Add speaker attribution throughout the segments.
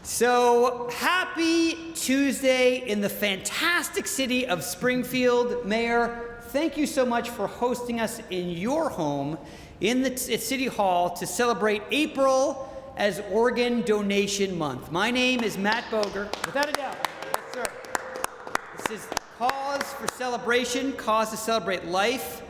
Speaker 1: So happy Tuesday in the fantastic city of Springfield. Mayor, thank you so much for hosting us in your home in the City Hall to celebrate April as Organ Donation Month. My name is Matt Boger. Without a doubt. Yes, sir. This is cause for celebration, cause to celebrate life,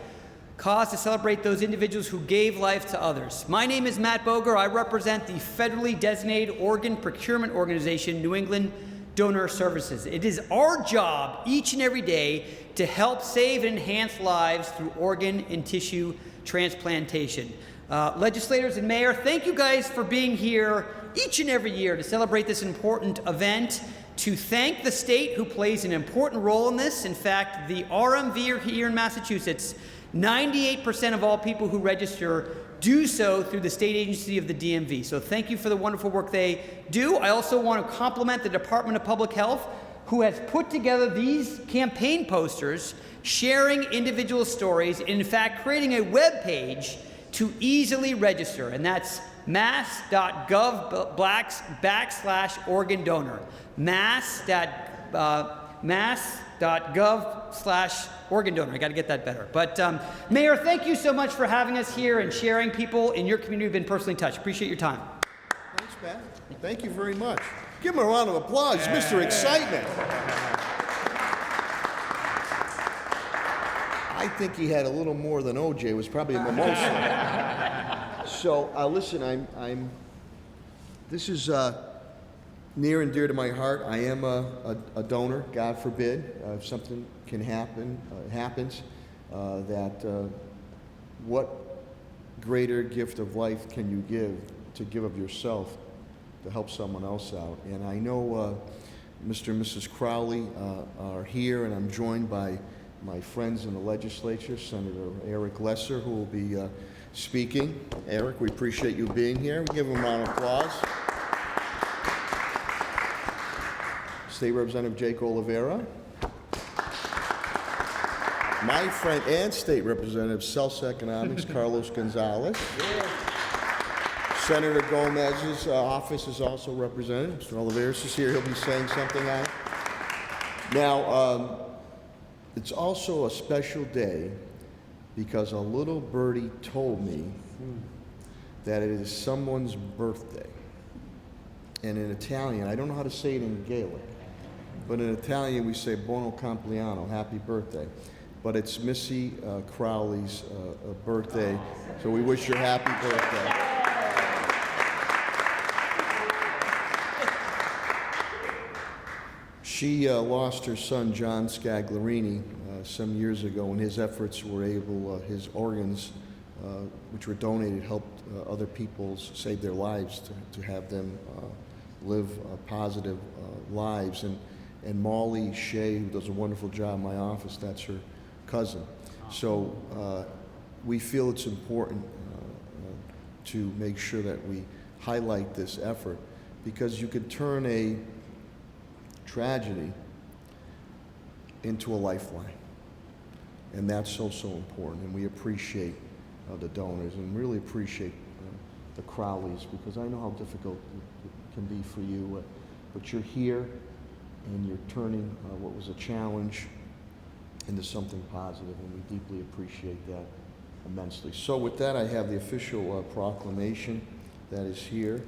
Speaker 1: cause to celebrate those individuals who gave life to others. My name is Matt Boger. I represent the federally designated organ procurement organization, New England Donor Services. It is our job each and every day to help save and enhance lives through organ and tissue transplantation. Legislators and mayor, thank you guys for being here each and every year to celebrate this important event, to thank the state who plays an important role in this. In fact, the RMV here in Massachusetts, 98% of all people who register do so through the state agency of the DMV. So thank you for the wonderful work they do. I also want to compliment the Department of Public Health, who has put together these campaign posters sharing individual stories, and in fact creating a web page to easily register, and that's mass.gov/organ donor. mass.gov/organ donor. I got to get that better. But Mayor, thank you so much for having us here and sharing. People in your community who've been personally touched. Appreciate your time.
Speaker 2: Thanks, Matt. Thank you very much. Give him a round of applause, Mr. Excitement. I think he had a little more than OJ. It was probably a mimosa. So listen, this is near and dear to my heart. I am a donor. God forbid if something can happen, happens. What greater gift of life can you give to give of yourself to help someone else out? And I know Mr. and Mrs. Crowley are here, and I'm joined by my friends in the legislature, Senator Eric Lesser, who will be speaking. Eric, we appreciate you being here. We give him a round of applause. State Representative Jake Oliveira. My friend and State Representative, Celsa Economics, Carlos Gonzalez. Senator Gomez's office is also represented. Mr. Oliveira is here. He'll be saying something on it. Now, it's also a special day because a little birdie told me that it is someone's birthday. And in Italian, I don't know how to say it in Gaelic, but in Italian we say buon compleanno, happy birthday. But it's Missy Crowley's birthday, so we wish her happy birthday. She lost her son, John Scaglarini, some years ago, and his efforts were able, his organs, which were donated, helped other people save their lives, to have them live positive lives. And Molly Shea, who does a wonderful job in my office, that's her cousin. So we feel it's important to make sure that we highlight this effort, because you could turn a tragedy into a lifeline, and that's so important. And we appreciate the donors, and really appreciate the Crowleys, because I know how difficult it can be for you, but you're here and you're turning what was a challenge into something positive, and we deeply appreciate that immensely. So with that, I have the official proclamation that is here.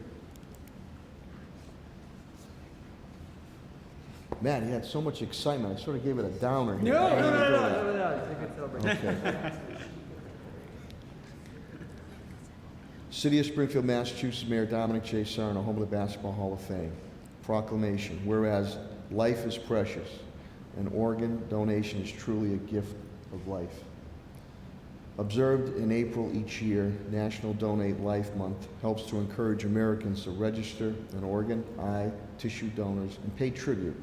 Speaker 2: Matt, he had so much excitement. I sort of gave it a downer here.
Speaker 1: No. It's a good celebration.
Speaker 2: Okay. City of Springfield, Massachusetts, Mayor Dominic J. Sarno, home of the Basketball Hall of Fame. Proclamation. Whereas life is precious, and organ donation is truly a gift of life. Observed in April each year, National Donate Life Month helps to encourage Americans to register an organ, eye, tissue donors, and pay tribute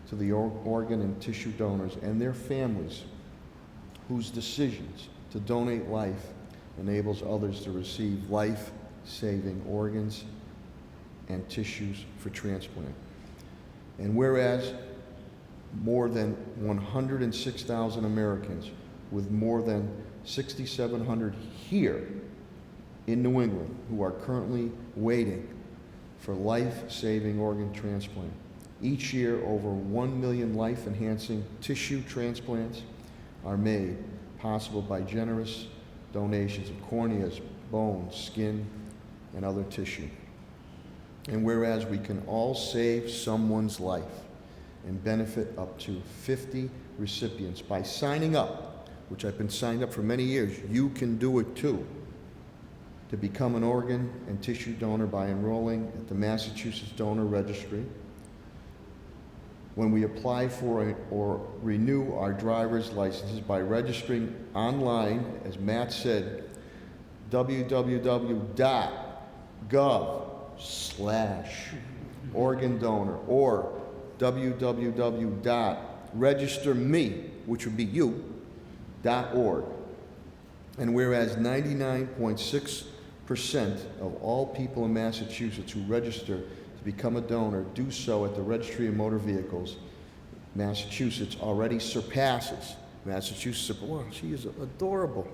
Speaker 2: to the organ and tissue donors and their families whose decisions to donate life enables others to receive life-saving organs and tissues for transplant. And whereas more than 106,000 Americans, with more than 6,700 here in New England, who are currently waiting for life-saving organ transplant. Each year, over 1 million life-enhancing tissue transplants are made possible by generous donations of corneas, bones, skin, and other tissue. And whereas we can all save someone's life and benefit up to 50 recipients by signing up, which I've been signed up for many years, you can do it too, to become an organ and tissue donor by enrolling at the Massachusetts Donor Registry. When we apply for or renew our driver's licenses by registering online, as Matt said, www.gov/organ donor or www.registerme, which would be you.org. And whereas 99.6% of all people in Massachusetts who register to become a donor do so at the Registry of Motor Vehicles, Massachusetts already surpasses. Well, she is adorable.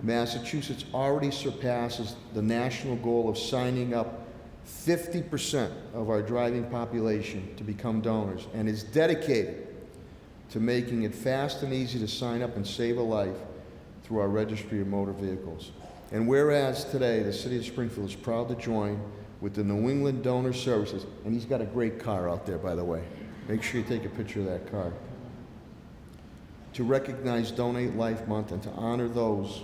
Speaker 2: Massachusetts already surpasses the national goal of signing up 50% of our driving population to become donors, and is dedicated to making it fast and easy to sign up and save a life through our Registry of Motor Vehicles. And whereas today the City of Springfield is proud to join with the New England Donor Services, and he's got a great car out there, by the way. Make sure you take a picture of that car. To recognize Donate Life Month and to honor those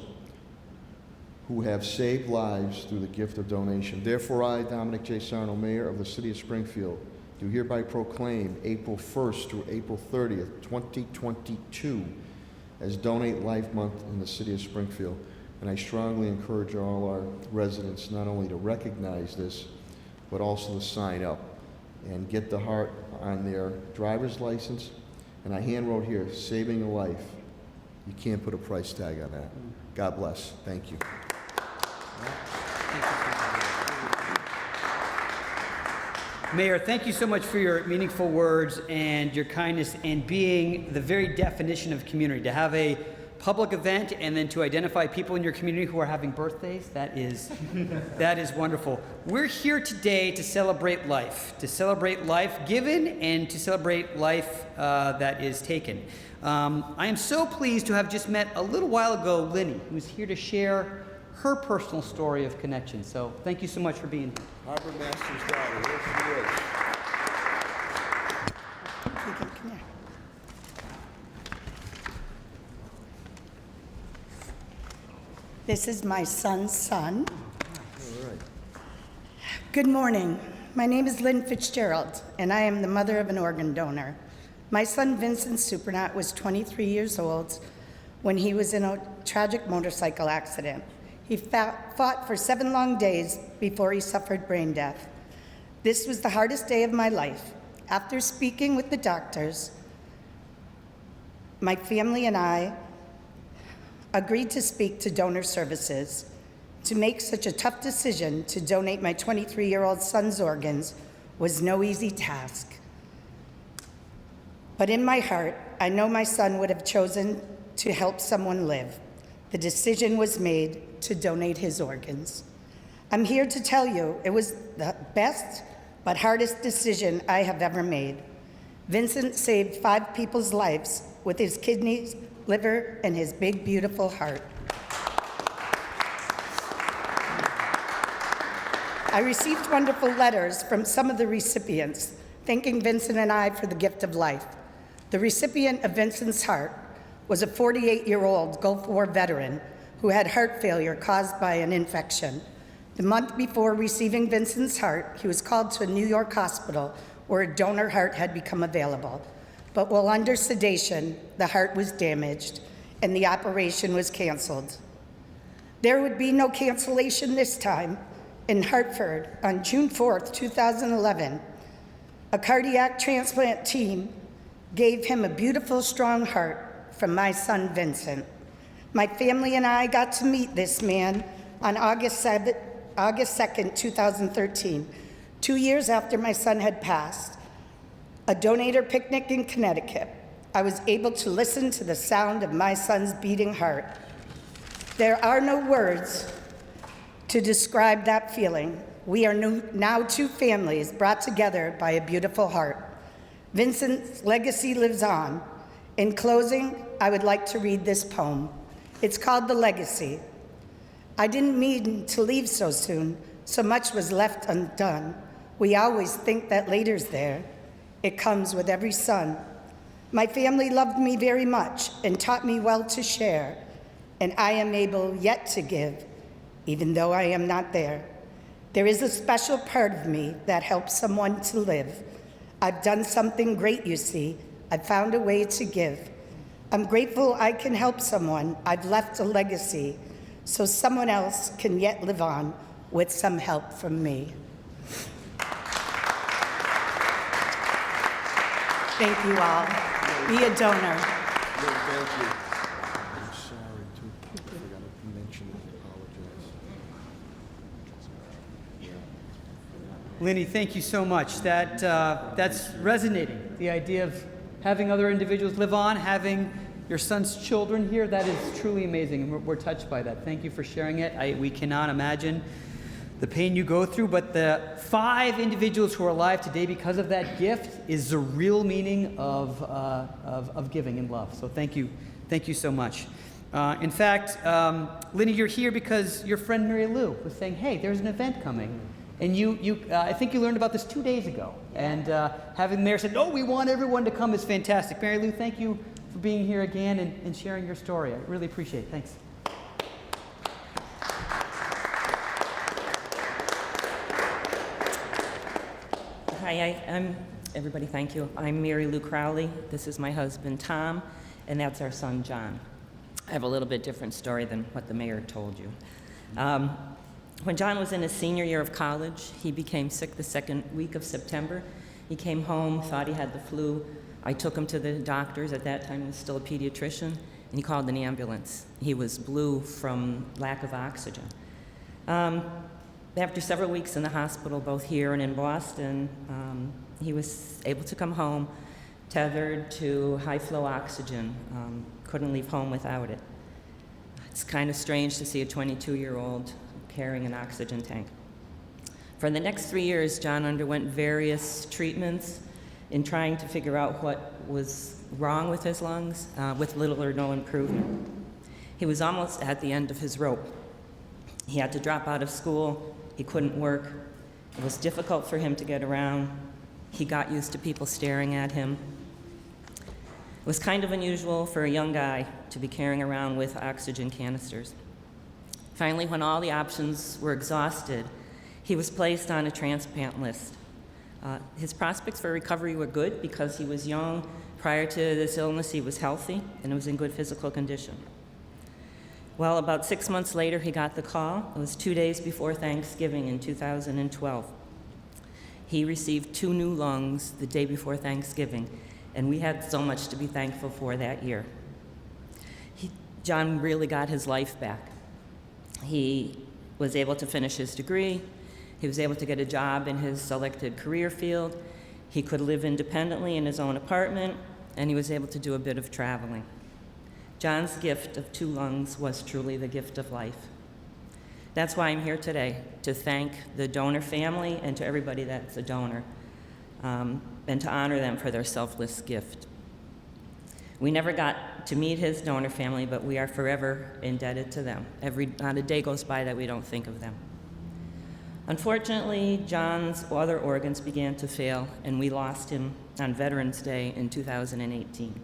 Speaker 2: who have saved lives through the gift of donation. Therefore, I, Dominic J. Sarno, Mayor of the City of Springfield, do hereby proclaim April 1st through April 30th, 2022 as Donate Life Month in the City of Springfield. And I strongly encourage all our residents not only to recognize this, but also to sign up and get the heart on their driver's license. And I hand wrote here, saving a life. You can't put a price tag on that. God bless. Thank you.
Speaker 1: Mayor, thank you so much for your meaningful words and your kindness and being the very definition of community. To have a public event and then to identify people in your community who are having birthdays, that is wonderful. We're here today to celebrate life given and to celebrate life that is taken. I am so pleased to have just met a little while ago LYNNIE, who's here to share her personal story of connection. So thank you so much for being here.
Speaker 2: Harbor Master's daughter, here she is.
Speaker 3: Come here. This is my son's son.
Speaker 2: All right.
Speaker 3: Good morning. My name is Lynn FITZGERALD, and I am the mother of an organ donor. My son Vincent Supernat was 23 years old when he was in a tragic motorcycle accident. He fought for 7 long days before he suffered brain death. This was the hardest day of my life. After speaking with the doctors, my family and I agreed to speak to donor services. To make such a tough decision to donate my 23-year-old son's organs was no easy task. But in my heart, I know my son would have chosen to help someone live. The decision was made to donate his organs. I'm here to tell you it was the best but hardest decision I have ever made. Vincent saved 5 people's lives with his kidneys, liver, and his big, beautiful heart. I received wonderful letters from some of the recipients thanking Vincent and I for the gift of life. The recipient of Vincent's heart was a 48-year-old Gulf War veteran who had heart failure caused by an infection. The month before receiving Vincent's heart, he was called to a New York hospital where a donor heart had become available. But while under sedation, the heart was damaged and the operation was canceled. There would be no cancellation this time. In Hartford, on June 4th, 2011, a cardiac transplant team gave him a beautiful, strong heart from my son, Vincent. My family and I got to meet this man on August 2nd, 2013, 2 years after my son had passed. A donator picnic in Connecticut. I was able to listen to the sound of my son's beating heart. There are no words to describe that feeling. we are now two families brought together by a beautiful heart. Vincent's legacy lives on. In closing, I would like to read this poem. It's called The Legacy. I didn't mean to leave so soon. So much was left undone. We always think that later's there. It comes with every son. My family loved me very much and taught me well to share, and I am able yet to give, even though I am not there. There is a special part of me that helps someone to live. I've done something great, you see. I've found a way to give. I'm grateful I can help someone. I've left a legacy so someone else can yet live on with some help from me. Thank you all. Be a donor.
Speaker 2: Thank you. I'm sorry, too. I forgot to mention it. Apologize.
Speaker 1: LYNNIE, thank you so much. That's resonating. The idea of having other individuals live on, having your son's children here, that is truly amazing, and we're touched by that. Thank you for sharing it. We cannot imagine the pain you go through, but the 5 individuals who are alive today because of that gift is the real meaning of giving and love. So thank you so much. In fact, LYNNIE, you're here because your friend Mary Lou was saying, hey, there's an event coming. And I think you learned about this 2 days ago. And having the mayor said, oh, we want everyone to come is fantastic. Mary Lou, thank you for being here again and sharing your story. I really appreciate it. Thanks.
Speaker 4: Hi, everybody, thank you. I'm Mary Lou CROWLEY. This is my husband, Tom, and that's our son, John. I have a little bit different story than what the mayor told you. When John was in his senior year of college, he became sick the second week of September. He came home, thought he had the flu. I took him to the doctors. At that time, he was still a pediatrician, and he called an ambulance. He was blue from lack of oxygen. After several weeks in the hospital, both here and in Boston, he was able to come home, tethered to high-flow oxygen. Couldn't leave home without it. It's kind of strange to see a 22-year-old carrying an oxygen tank. For the next 3 years, John underwent various treatments in trying to figure out what was wrong with his lungs, with little or no improvement. He was almost at the end of his rope. He had to drop out of school. He couldn't work. It was difficult for him to get around. He got used to people staring at him. It was kind of unusual for a young guy to be carrying around with oxygen canisters. Finally, when all the options were exhausted, he was placed on a transplant list. His prospects for recovery were good because he was young. Prior to this illness, he was healthy and was in good physical condition. Well, about 6 months later, he got the call. It was 2 days before Thanksgiving in 2012. He received 2 new lungs the day before Thanksgiving, and we had so much to be thankful for that year. John really got his life back. He was able to finish his degree. He was able to get a job in his selected career field. He could live independently in his own apartment, and he was able to do a bit of traveling. John's gift of 2 lungs was truly the gift of life. That's why I'm here today, to thank the donor family and to everybody that's a donor, and to honor them for their selfless gift. We never got to meet his donor family, but we are forever indebted to them. Not a day goes by that we don't think of them. Unfortunately, John's other organs began to fail, and we lost him on Veterans Day in 2018.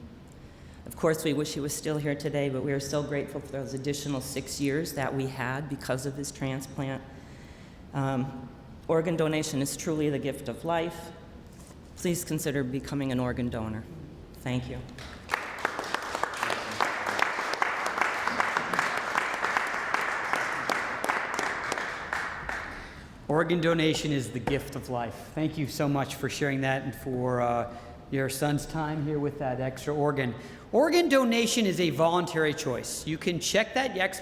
Speaker 4: Of course, we wish he was still here today, but we are so grateful for those additional 6 years that we had because of his transplant. Organ donation is truly the gift of life. Please consider becoming an organ donor. Thank you.
Speaker 1: Organ donation is the gift of life. Thank you so much for sharing that and for your son's time here with that extra organ. Organ donation is a voluntary choice. You can check that yes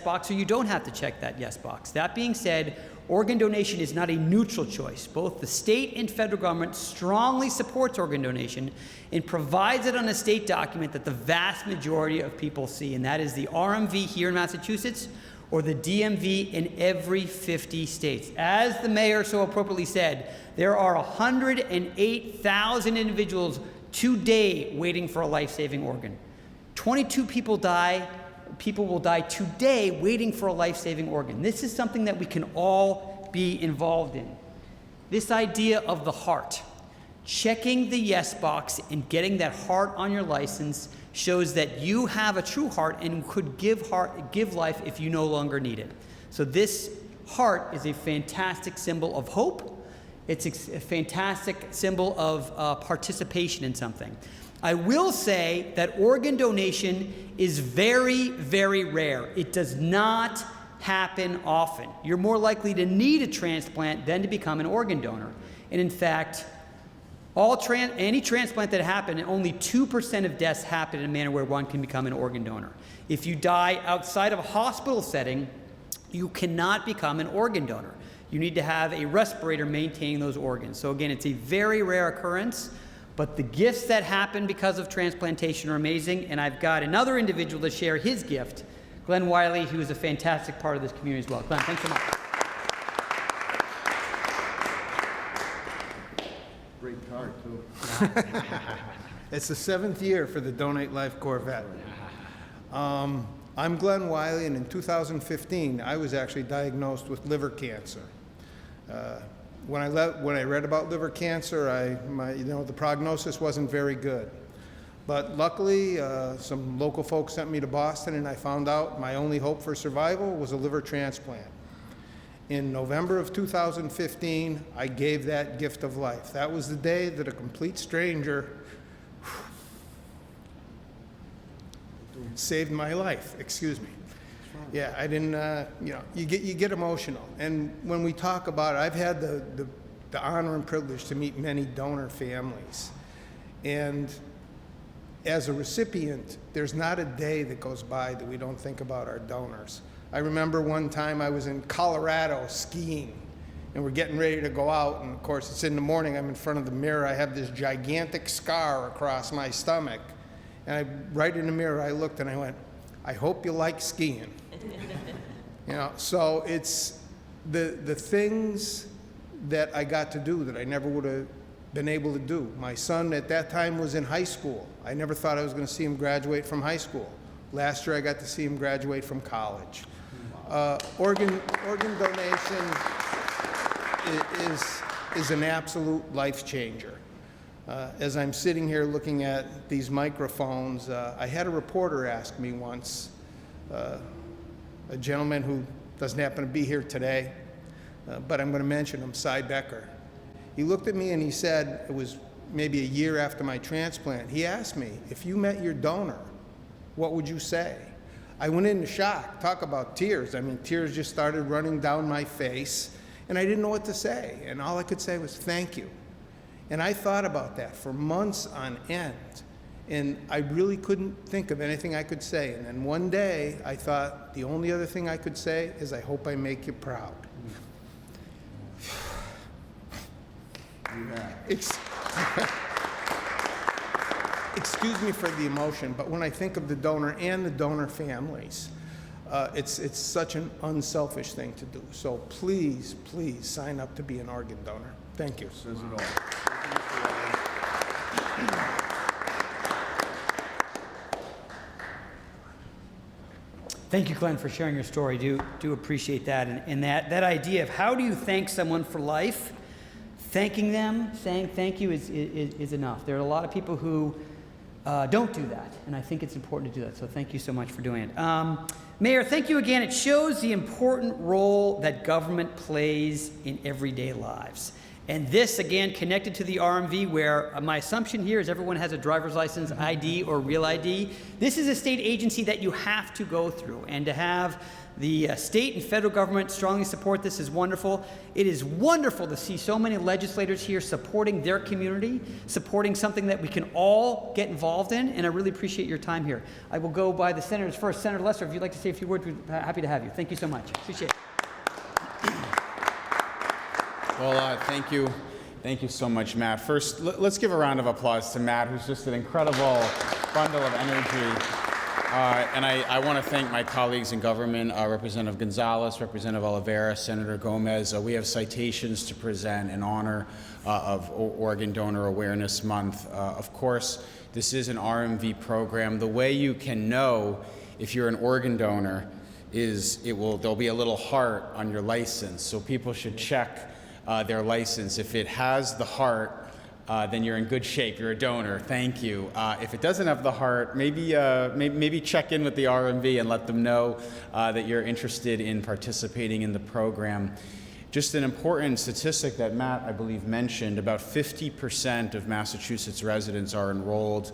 Speaker 1: box, or you don't have to check that yes box. That being said, organ donation is not a neutral choice. Both the state and federal government strongly supports organ donation and provides it on a state document that the vast majority of people see, and that is the RMV here in Massachusetts, or the DMV in every 50 states. As the mayor so appropriately said, there are 108,000 individuals today waiting for a life-saving organ. 22 people will die today waiting for a life-saving organ. This is something that we can all be involved in. This idea of the heart, checking the yes box and getting that heart on your license shows that you have a true heart and could give life if you no longer need it. So this heart is a fantastic symbol of hope. It's a fantastic symbol of participation in something. I will say that organ donation is very, very rare. It does not happen often. You're more likely to need a transplant than to become an organ donor. And in fact, any transplant that happened, only 2% of deaths happen in a manner where one can become an organ donor. If you die outside of a hospital setting, you cannot become an organ donor. You need to have a respirator maintaining those organs. So again, it's a very rare occurrence, but the gifts that happen because of transplantation are amazing, and I've got another individual to share his gift, Glenn Wiley, who is a fantastic part of this community as well. Glenn, thanks so much.
Speaker 2: Great card, too.
Speaker 5: It's the 7th year for the Donate Life Corvette. I'm Glenn Wiley, and in 2015, I was actually diagnosed with liver cancer. When I read about liver cancer, the prognosis wasn't very good. But luckily, some local folks sent me to Boston, and I found out my only hope for survival was a liver transplant. In November of 2015, I gave that gift of life. That was the day that a complete stranger saved my life. Excuse me. Yeah, I didn't, you get emotional. And when we talk about it, I've had the honor and privilege to meet many donor families. And as a recipient, there's not a day that goes by that we don't think about our donors. I remember one time I was in Colorado skiing, and we're getting ready to go out, and of course it's in the morning, I'm in front of the mirror, I have this gigantic scar across my stomach, and right in the mirror I looked and I went, I hope you like skiing. So it's the things that I got to do that I never would have been able to do. My son at that time was in high school. I never thought I was going to see him graduate from high school. Last year I got to see him graduate from college. Organ donation is an absolute life changer. As I'm sitting here looking at these microphones, I had a reporter ask me once, a gentleman who doesn't happen to be here today, but I'm going to mention him, Cy Becker. He looked at me and he said, it was maybe a year after my transplant, he asked me, if you met your donor, what would you say? I went into shock. Talk about tears. I mean, tears just started running down my face, and I didn't know what to say. And all I could say was, thank you. And I thought about that for months on end, and I really couldn't think of anything I could say. And then one day, I thought, the only other thing I could say is, I hope I make you proud. Excuse me for the emotion, but when I think of the donor and the donor families, it's such an unselfish thing to do. So please, please sign up to be an organ donor. Thank you.
Speaker 2: Says it all.
Speaker 1: Thank you, Glenn, for sharing your story. Do appreciate that. And that idea of how do you thank someone for life, thanking them, saying thank you is enough. There are a lot of people who don't do that, and I think it's important to do that. So thank you so much for doing it. Mayor, thank you again. It shows the important role that government plays in everyday lives. And this, again, connected to the RMV, where my assumption here is everyone has a driver's license, ID, or real ID. This is a state agency that you have to go through, and to have the state and federal government strongly support this is wonderful. It is wonderful to see so many legislators here supporting their community, supporting something that we can all get involved in, and I really appreciate your time here. I will go by the senators first. Senator Lesser, if you'd like to say a few words, we're happy to have you. Thank you so much. Appreciate it.
Speaker 6: Well, thank you. Thank you so much, Matt. First, let's give a round of applause to Matt, who's just an incredible bundle of energy. And I want to thank my colleagues in government, Representative Gonzalez, Representative Oliveira, Senator Gomez. We have citations to present in honor of Organ Donor Awareness Month. Of course, this is an RMV program. The way you can know if you're an organ donor is there'll be a little heart on your license, so people should check their license. If it has the heart, then you're in good shape. You're a donor. Thank you. If it doesn't have the heart, maybe check in with the RMV and let them know that you're interested in participating in the program. Just an important statistic that Matt, I believe, mentioned: about 50% of Massachusetts residents are enrolled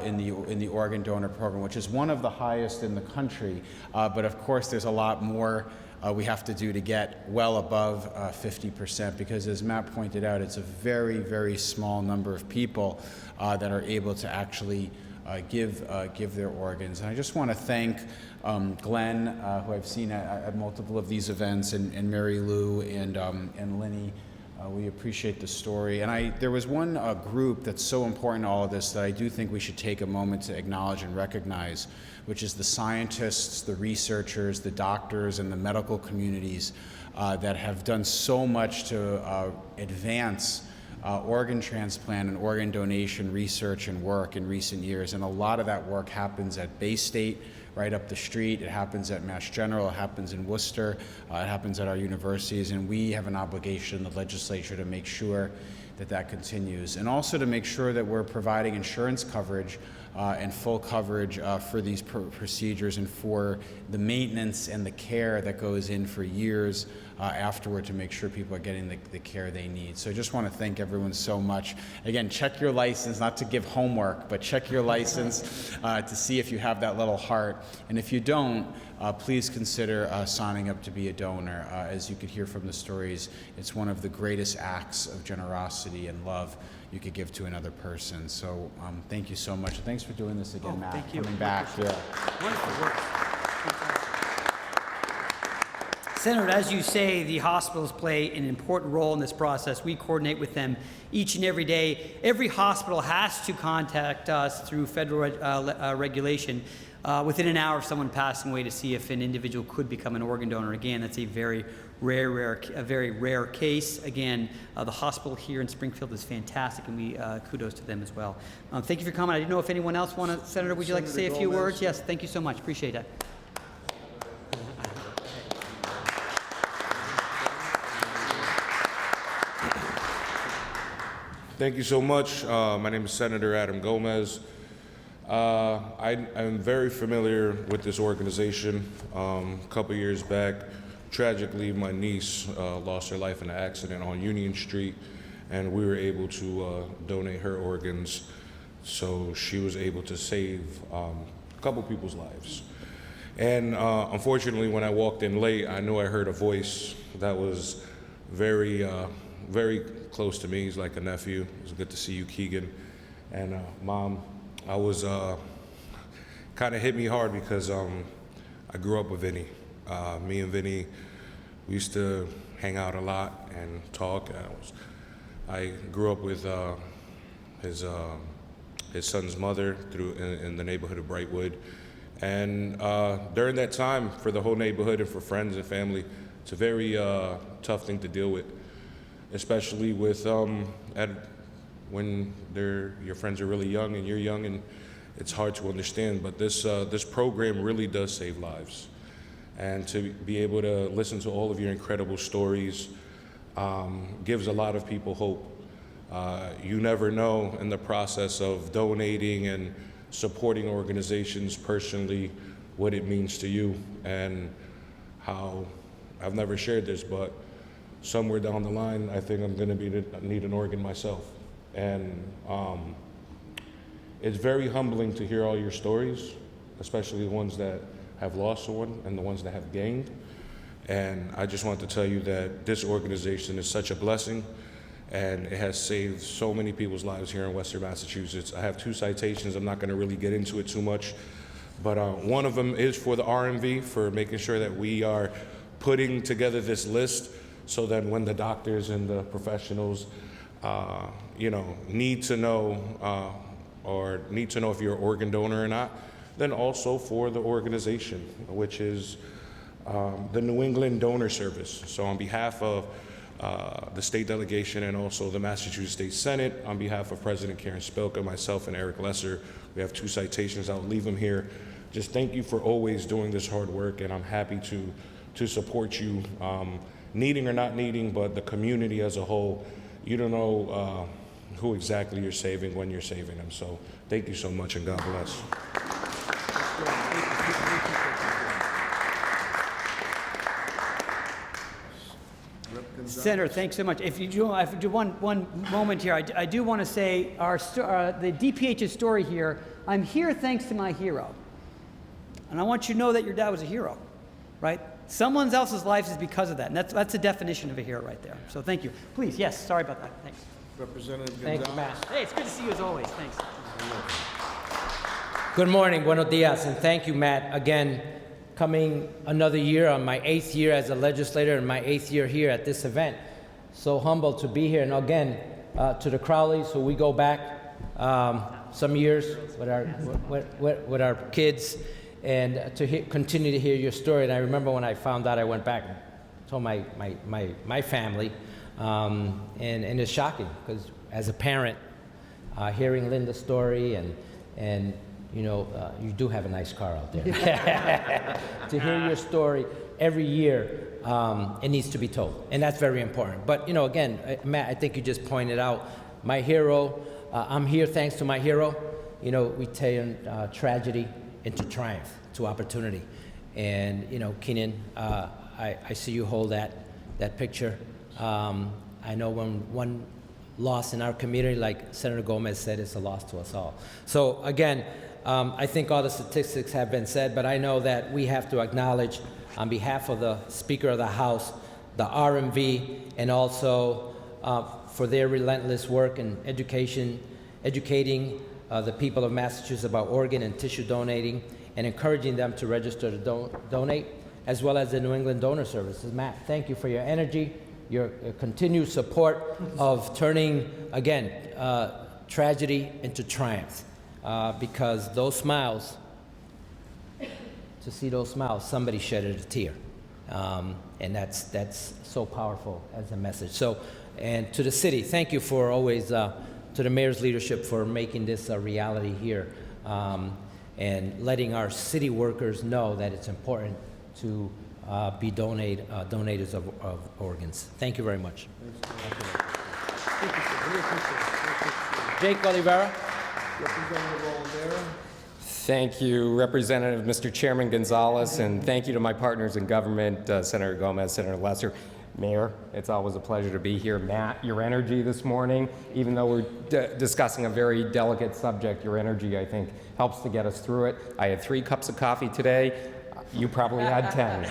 Speaker 6: in the organ donor program, which is one of the highest in the country. But of course, there's a lot more we have to do to get well above 50%, because as Matt pointed out, it's a very, very small number of people that are able to actually give their organs. And I just want to thank Glenn, who I've seen at multiple of these events, and Mary Lou and LYNNIE. We appreciate the story. And there was one group that's so important to all of this that I do think we should take a moment to acknowledge and recognize, which is the scientists, the researchers, the doctors, and the medical communities that have done so much to advance organ transplant and organ donation research and work in recent years. And a lot of that work happens at Bay State, right up the street. It happens at Mass General. It happens in Worcester. It happens at our universities. And we have an obligation in the legislature to make sure that that continues, and also to make sure that we're providing insurance coverage and full coverage for these procedures, and for the maintenance and the care that goes in for years afterward, to make sure people are getting the care they need. So I just want to thank everyone so much. Again, check your license, not to give homework, but check your license to see if you have that little heart. And if you don't, please consider signing up to be a donor. As you could hear from the stories, it's one of the greatest acts of generosity and love you could give to another person. So thank you so much. Thanks for doing this again, Matt.
Speaker 1: Thank you.
Speaker 6: Coming back. Yeah.
Speaker 1: Wonderful work. Senator, as you say, the hospitals play an important role in this process. We coordinate with them each and every day. Every hospital has to contact us through federal regulation within an hour of someone passing away to see if an individual could become an organ donor. Again, that's a very rare case. Again, the hospital here in Springfield is fantastic, and we kudos to them as well. Thank you for coming. I didn't know if anyone else wanted. Senator, would you like to say a few words? Yes, thank you so much. Appreciate it.
Speaker 7: Thank you so much. My name is Senator Adam Gomez. I'm very familiar with this organization. A couple years back, tragically, my niece lost her life in an accident on Union Street, and we were able to donate her organs, so she was able to save a couple people's lives. And unfortunately, when I walked in late, I knew I heard a voice that was very close to me. He's like a nephew. It was good to see you, Keegan. And Mom, I was kind of hit me hard because I grew up with Vinny. Me and Vinny, we used to hang out a lot and talk. I grew up with his son's mother in the neighborhood of Brightwood. And during that time, for the whole neighborhood and for friends and family, it's a very tough thing to deal with, especially with when your friends are really young and you're young, and it's hard to understand. But this program really does save lives, and to be able to listen to all of your incredible stories gives a lot of people hope. You never know in the process of donating and supporting organizations personally what it means to you, and how I've never shared this, but somewhere down the line, I think I'm going to need an organ myself. And it's very humbling to hear all your stories, especially the ones that have lost someone and the ones that have gained. And I just want to tell you that this organization is such a blessing, and it has saved so many people's lives here in Western Massachusetts. I have 2 citations. I'm not going to really get into it too much, but one of them is for the RMV, for making sure that we are putting together this list, so that when the doctors and the professionals, need to know if you're an organ donor or not, then also for the organization, which is the New England Donor Service. So on behalf of the state delegation and also the Massachusetts State Senate, on behalf of President Karen Spilka, myself, and Eric Lesser, we have 2 citations. I'll leave them here. Just thank you for always doing this hard work, and I'm happy to support you, needing or not needing, but the community as a whole. You don't know who exactly you're saving when you're saving them. So thank you so much, and God bless.
Speaker 1: Senator, thanks so much. If you do, one moment here, I do want to say the DPH's story here. I'm here thanks to my hero, and I want you to know that your dad was a hero, right? Someone else's life is because of that, and that's the definition of a hero right there. So thank you. Please, yes. Sorry about that. Thanks.
Speaker 2: Representative Gonzalez.
Speaker 1: Thank you, Matt. Hey, it's good to see you as always. Thanks.
Speaker 8: Good morning, buenos dias, and thank you, Matt. Again, coming another year on my 8th year as a legislator and my 8th year here at this event. So humbled to be here. And again, to the Crowleys, who we go back some years with our kids, and to continue to hear your story. And I remember when I found out, I went back and told my family, and it's shocking because as a parent, hearing Linda's story and you know, you do have a nice car out there. To hear your story every year, it needs to be told, and that's very important. But you know, again, Matt, I think you just pointed out my hero. I'm here thanks to my hero. You know, we turn tragedy into triumph, to opportunity. And you know, Keenan, I see you hold that picture. I know when one loss in our community, like Senator Gomez said, it's a loss to us all. So again, I think all the statistics have been said, but I know that we have to acknowledge, on behalf of the Speaker of the House, the RMV, and also for their relentless work in educating the people of Massachusetts about organ and tissue donating, and encouraging them to register to donate, as well as the New England Donor Services. Matt, thank you for your energy, your continued support of turning, again, tragedy into triumph. Because those smiles, to see those smiles, somebody shedded a tear. And that's so powerful as a message. So, and to the city, thank you for always, to the mayor's leadership for making this a reality here, and letting our city workers know that it's important to be donators of organs. Thank you very much. Jake Oliveira.
Speaker 2: Representative Oliveira.
Speaker 9: Thank you, Representative Mr. Chairman Gonzalez, and thank you to my partners in government, Senator Gomez, Senator Lesser. Mayor, it's always a pleasure to be here. Matt, your energy this morning, even though we're discussing a very delicate subject, your energy, I think, helps to get us through it. I had 3 cups of coffee today. You probably had 10.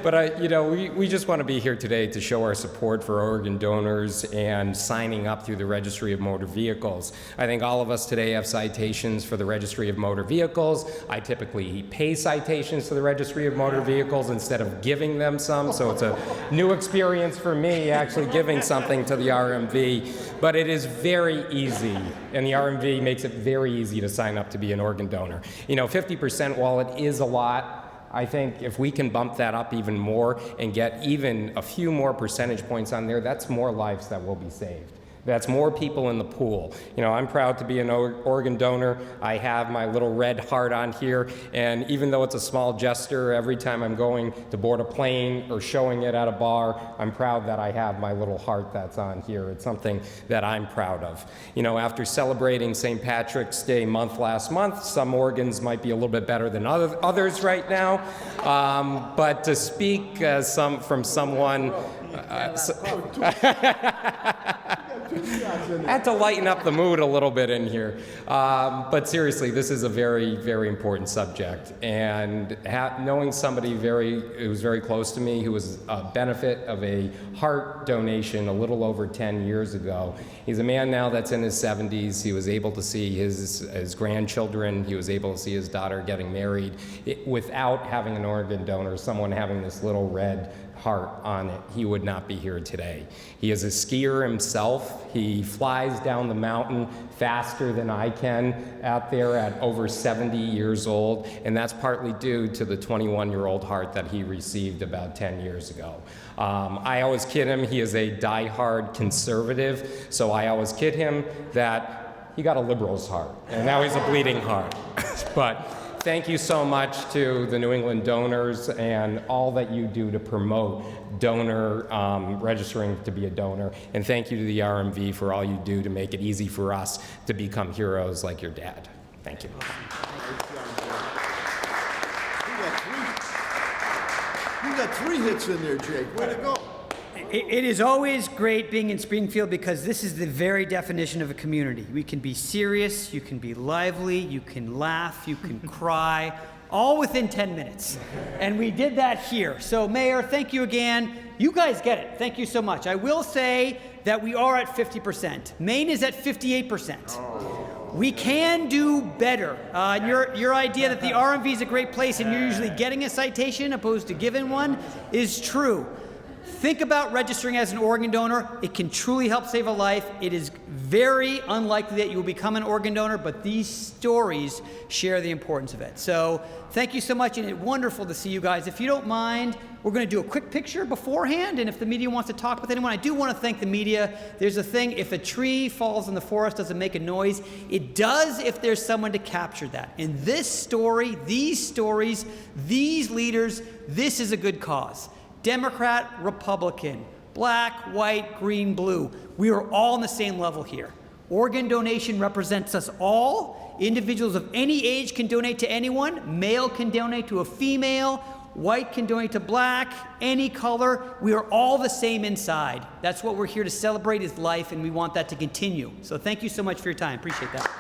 Speaker 9: But you know, we just want to be here today to show our support for organ donors and signing up through the Registry of Motor Vehicles. I think all of us today have citations for the Registry of Motor Vehicles. I typically pay citations to the Registry of Motor Vehicles instead of giving them some, so it's a new experience for me actually giving something to the RMV. But it is very easy, and the RMV makes it very easy to sign up to be an organ donor. You know, 50%, while it is a lot, I think if we can bump that up even more and get even a few more percentage points on there, that's more lives that will be saved. That's more people in the pool. You know, I'm proud to be an organ donor. I have my little red heart on here, and even though it's a small gesture, every time I'm going to board a plane or showing it at a bar, I'm proud that I have my little heart that's on here. It's something that I'm proud of. You know, after celebrating St. Patrick's Day month last month, some organs might be a little bit better than others right now, but to speak from someone, I had to lighten up the mood a little bit in here. But seriously, this is a very, very important subject. And knowing somebody who was very close to me, who was a benefit of a heart donation a little over 10 years ago. He's a man now that's in his 70s. He was able to see his grandchildren. He was able to see his daughter getting married without having an organ donor, someone having this little red heart on it, he would not be here today. He is a skier himself. He flies down the mountain faster than I can out there at over 70 years old, and that's partly due to the 21-year-old heart that he received about 10 years ago. I always kid him, he is a die-hard conservative, so I always kid him that he got a liberal's heart, and now he's a bleeding heart. But thank you so much to the New England donors and all that you do to promote donor, registering to be a donor. And thank you to the RMV for all you do to make it easy for us to become heroes like your dad. Thank you.
Speaker 2: You got three hits in there, Jake. Way to go.
Speaker 1: It is always great being in Springfield because this is the very definition of a community. We can be serious, you can be lively, you can laugh, you can cry, all within 10 minutes. And we did that here. So Mayor, thank you again. You guys get it. Thank you so much. I will say that we are at 50%. Maine is at 58%. We can do better. Your idea that the RMV is a great place and you're usually getting a citation opposed to giving one is true. Think about registering as an organ donor. It can truly help save a life. It is very unlikely that you will become an organ donor, but these stories share the importance of it. So thank you so much, and it's wonderful to see you guys. If you don't mind, we're going to do a quick picture beforehand, and if the media wants to talk with anyone, I do want to thank the media. There's a thing, if a tree falls in the forest, doesn't make a noise. It does if there's someone to capture that. In this story, these stories, these leaders, this is a good cause. Democrat, Republican, black, white, green, blue. We are all on the same level here. Organ donation represents us all. Individuals of any age can donate to anyone. Male can donate to a female. White can donate to black, any color. We are all the same inside. That's what we're here to celebrate, is life, and we want that to continue. So thank you so much for your time. Appreciate that.